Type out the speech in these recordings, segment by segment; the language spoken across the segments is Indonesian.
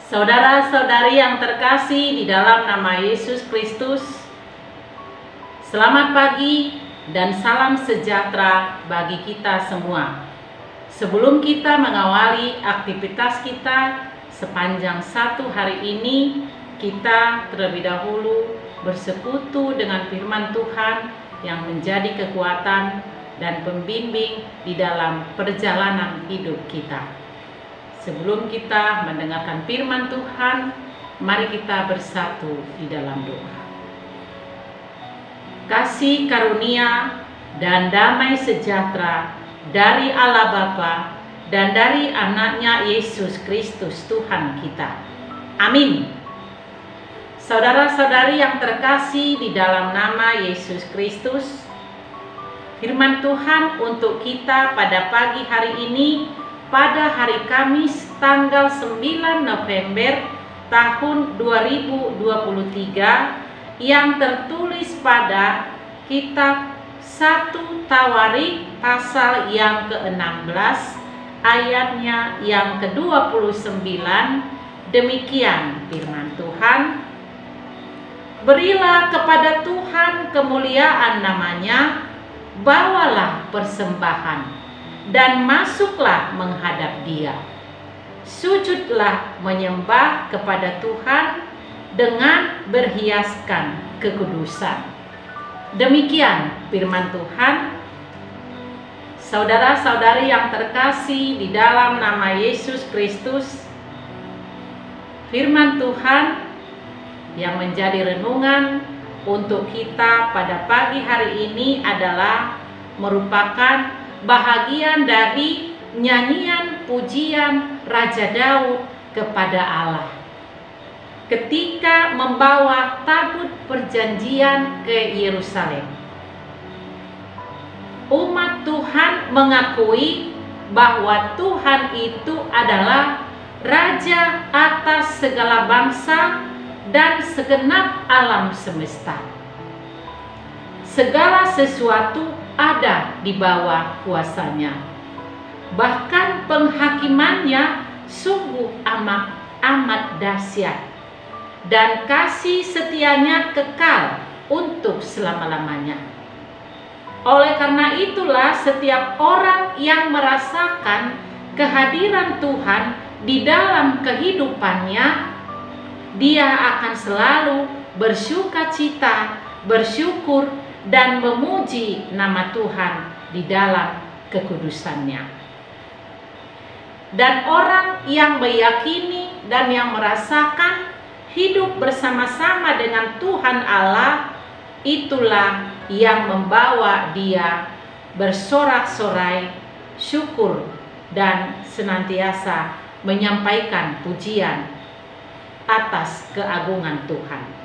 Saudara-saudari yang terkasih di dalam nama Yesus Kristus, selamat pagi dan salam sejahtera bagi kita semua. Sebelum kita mengawali aktivitas kita sepanjang satu hari ini, kita terlebih dahulu bersekutu dengan firman Tuhan yang menjadi kekuatan dan pembimbing di dalam perjalanan hidup kita. Sebelum kita mendengarkan firman Tuhan, mari kita bersatu di dalam doa. Kasih karunia dan damai sejahtera dari Allah Bapa dan dari anaknya Yesus Kristus Tuhan kita. Amin. Saudara-saudari yang terkasih di dalam nama Yesus Kristus, firman Tuhan untuk kita pada pagi hari ini, pada hari Kamis tanggal 9 November tahun 2023 yang tertulis pada kitab 1 Tawarik pasal yang ke-16 ayatnya yang ke-29. Demikian firman Tuhan. Berilah kepada Tuhan kemuliaan namanya, bawalah persembahan dan masuklah menghadap Dia. Sujudlah menyembah kepada Tuhan dengan berhiaskan kekudusan. Demikian firman Tuhan. Saudara-saudari yang terkasih di dalam nama Yesus Kristus, firman Tuhan yang menjadi renungan untuk kita pada pagi hari ini adalah merupakan bahagian dari nyanyian pujian Raja Daud kepada Allah ketika membawa tabut perjanjian ke Yerusalem. Umat Tuhan mengakui bahwa Tuhan itu adalah Raja atas segala bangsa dan segenap alam semesta. Segala sesuatu ada di bawah kuasanya. Bahkan penghakimannya sungguh amat dahsyat, dan kasih setianya kekal untuk selama-lamanya. Oleh karena itulah setiap orang yang merasakan kehadiran Tuhan di dalam kehidupannya, dia akan selalu bersukacita, bersyukur, dan memuji nama Tuhan di dalam kekudusannya. Dan orang yang meyakini dan yang merasakan hidup bersama-sama dengan Tuhan Allah, itulah yang membawa dia bersorak-sorai syukur dan senantiasa menyampaikan pujian atas keagungan Tuhan.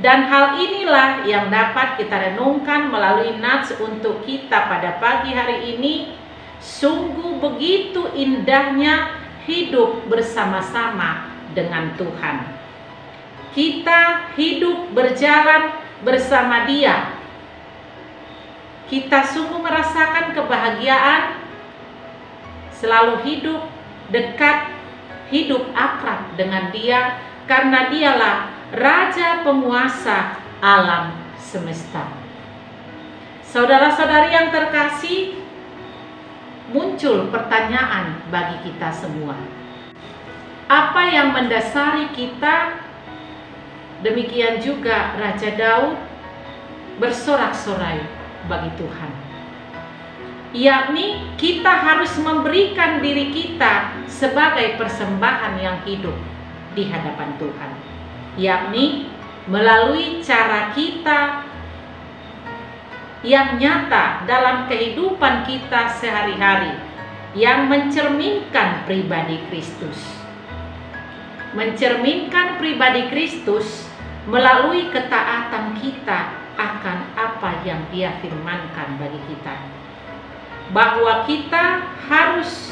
Dan hal inilah yang dapat kita renungkan melalui nats untuk kita pada pagi hari ini. Sungguh begitu indahnya hidup bersama-sama dengan Tuhan. Kita hidup berjalan bersama Dia. Kita sungguh merasakan kebahagiaan, selalu hidup dekat, hidup akrab dengan Dia, karena Dialah Raja penguasa alam semesta. Saudara-saudari yang terkasih, muncul pertanyaan bagi kita semua. Apa yang mendasari kita? Demikian juga Raja Daud bersorak-sorai bagi Tuhan. Yakni kita harus memberikan diri kita sebagai persembahan yang hidup di hadapan Tuhan. Yakni melalui cara kita yang nyata dalam kehidupan kita sehari-hari yang mencerminkan pribadi Kristus. Mencerminkan pribadi Kristus melalui ketaatan kita akan apa yang Dia firmankan bagi kita. Bahwa kita harus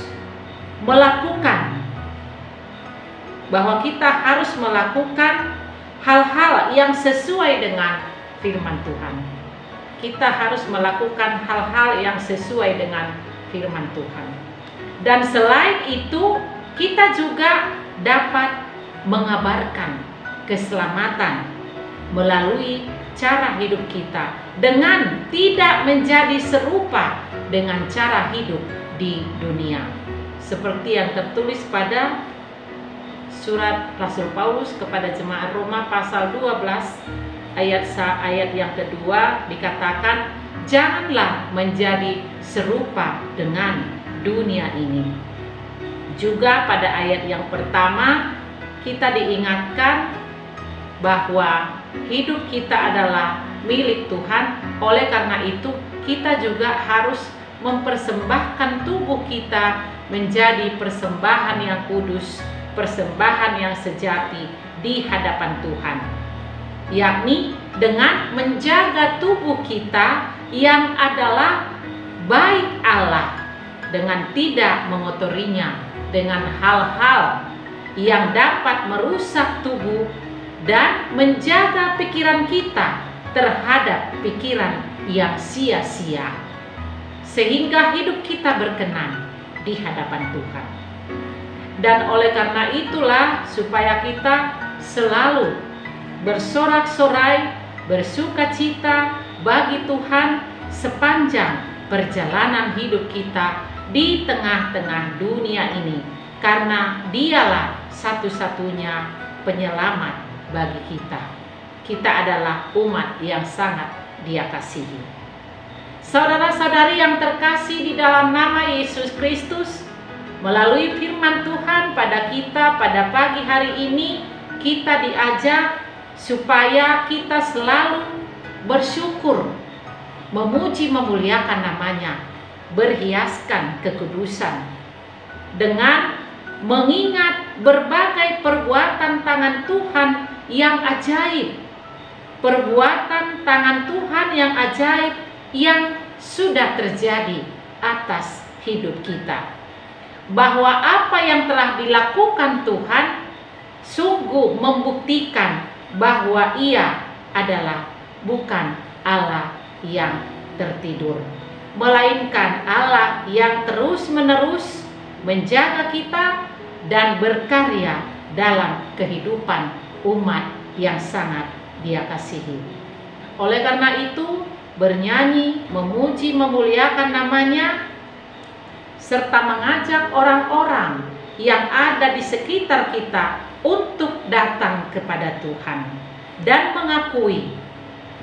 melakukan hal-hal yang sesuai dengan firman Tuhan. Kita harus melakukan hal-hal yang sesuai dengan firman Tuhan. Dan selain itu, kita juga dapat mengabarkan keselamatan melalui cara hidup kita dengan tidak menjadi serupa dengan cara hidup di dunia. Seperti yang tertulis pada surat Rasul Paulus kepada jemaat Roma pasal 12 ayat yang kedua dikatakan, janganlah menjadi serupa dengan dunia ini. Juga pada ayat yang pertama kita diingatkan bahwa hidup kita adalah milik Tuhan. Oleh karena itu kita juga harus mempersembahkan tubuh kita menjadi persembahan yang kudus, persembahan yang sejati di hadapan Tuhan, yakni dengan menjaga tubuh kita yang adalah baik Allah, dengan tidak mengotorinya dengan hal-hal yang dapat merusak tubuh, dan menjaga pikiran kita terhadap pikiran yang sia-sia, sehingga hidup kita berkenan di hadapan Tuhan. Dan oleh karena itulah supaya kita selalu bersorak-sorai, bersukacita bagi Tuhan sepanjang perjalanan hidup kita di tengah-tengah dunia ini, karena Dialah satu-satunya penyelamat bagi kita. Kita adalah umat yang sangat Dia kasihi. Saudara-saudari yang terkasih di dalam nama Yesus Kristus, melalui firman Tuhan pada kita pada pagi hari ini, kita diajak supaya kita selalu bersyukur, memuji memuliakan namanya, berhiaskan kekudusan dengan mengingat berbagai perbuatan tangan Tuhan yang ajaib, perbuatan tangan Tuhan yang ajaib yang sudah terjadi atas hidup kita. Bahwa apa yang telah dilakukan Tuhan sungguh membuktikan bahwa Ia adalah bukan Allah yang tertidur, melainkan Allah yang terus-menerus menjaga kita dan berkarya dalam kehidupan umat yang sangat Dia kasihi. Oleh karena itu, bernyanyi, memuji, memuliakan namanya, serta mengajak orang-orang yang ada di sekitar kita untuk datang kepada Tuhan dan mengakui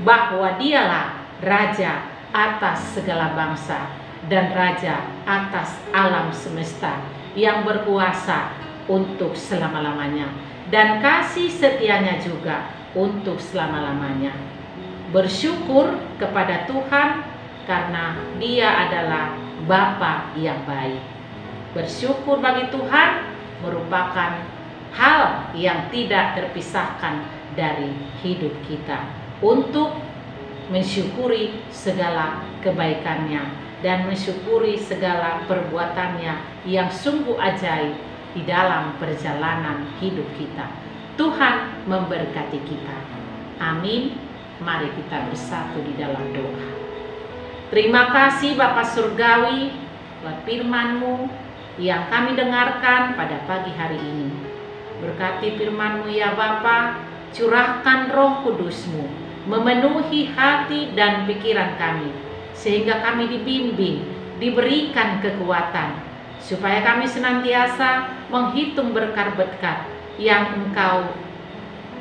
bahwa Dialah Raja atas segala bangsa dan Raja atas alam semesta yang berkuasa untuk selama-lamanya, dan kasih setianya juga untuk selama-lamanya. Bersyukur kepada Tuhan karena Dia adalah Bapa yang baik. Bersyukur bagi Tuhan merupakan hal yang tidak terpisahkan dari hidup kita, untuk mensyukuri segala kebaikannya dan mensyukuri segala perbuatannya yang sungguh ajaib di dalam perjalanan hidup kita. Tuhan memberkati kita. Amin. Mari kita bersatu di dalam doa. Terima kasih Bapa Surgawi buat firman-Mu yang kami dengarkan pada pagi hari ini. Berkati firman-Mu ya Bapa, curahkan Roh Kudus-Mu memenuhi hati dan pikiran kami, sehingga kami dibimbing, diberikan kekuatan, supaya kami senantiasa menghitung berkat-berkat yang Engkau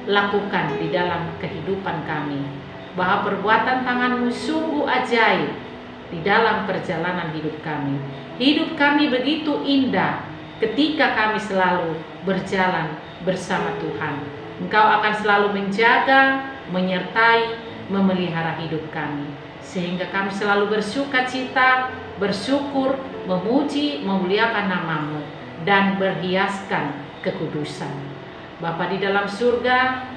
lakukan di dalam kehidupan kami, bahwa perbuatan tangan-Mu sungguh ajaib di dalam perjalanan hidup kami. Hidup kami begitu indah ketika kami selalu berjalan bersama Tuhan. Engkau akan selalu menjaga, menyertai, memelihara hidup kami, sehingga kami selalu bersukacita, bersyukur, memuji, memuliakan nama-Mu, dan berhiaskan kekudusan. Bapa di dalam surga,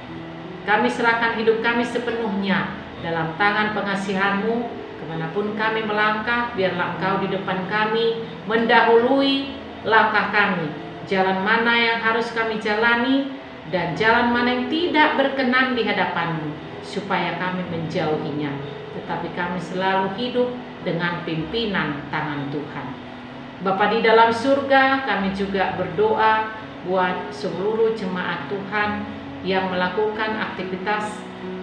kami serahkan hidup kami sepenuhnya dalam tangan pengasihan-Mu. Kemanapun kami melangkah, biarlah Engkau di depan kami, mendahului langkah kami. Jalan mana yang harus kami jalani, dan jalan mana yang tidak berkenan di hadapan-Mu, supaya kami menjauhinya. Tetapi kami selalu hidup dengan pimpinan tangan Tuhan. Bapa di dalam surga, kami juga berdoa buat seluruh jemaat Tuhan yang melakukan aktivitas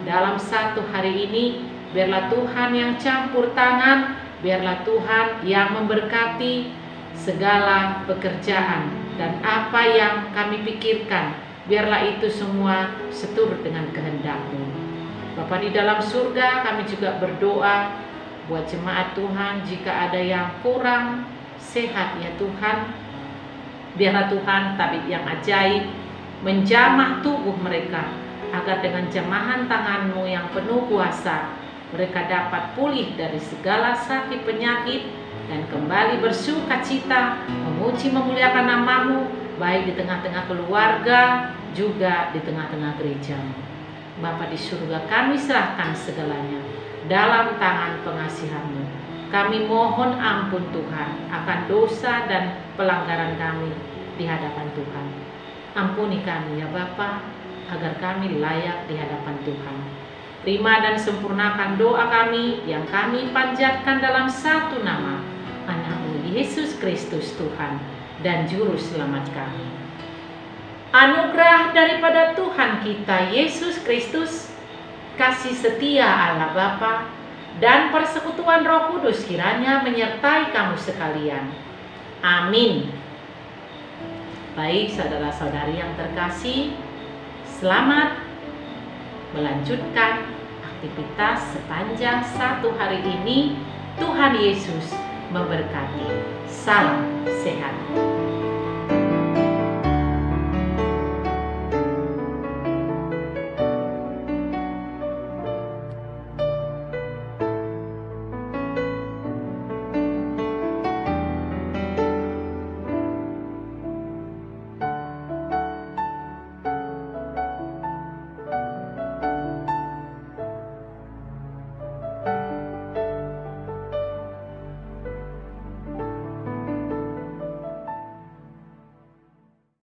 dalam satu hari ini. Biarlah Tuhan yang campur tangan, biarlah Tuhan yang memberkati segala pekerjaan dan apa yang kami pikirkan. Biarlah itu semua seturut dengan kehendak-Mu. Bapa di dalam surga, kami juga berdoa buat jemaat Tuhan, jika ada yang kurang sehat ya Tuhan, biarlah Tuhan tabib yang ajaib menjamah tubuh mereka, agar dengan jamahan tangan-Mu yang penuh kuasa, mereka dapat pulih dari segala sakit penyakit dan kembali bersukacita, memuji memuliakan nama-Mu, baik di tengah-tengah keluarga, juga di tengah-tengah gereja-Mu. Bapa di surga, kami serahkan segalanya dalam tangan pengasihan-Mu. Kami mohon ampun Tuhan akan dosa dan pelanggaran kami di hadapan Tuhan. Ampuni kami ya Bapa, agar kami layak di hadapan Tuhan. Terima dan sempurnakan doa kami yang kami panjatkan dalam satu nama, Anak-Mu Yesus Kristus Tuhan dan Juru Selamat kami. Anugerah daripada Tuhan kita Yesus Kristus, kasih setia Allah Bapa, dan persekutuan Roh Kudus kiranya menyertai kamu sekalian. Amin. Baik saudara-saudari yang terkasih, selamat melanjutkan aktivitas sepanjang satu hari ini. Tuhan Yesus memberkati. Salam sehat.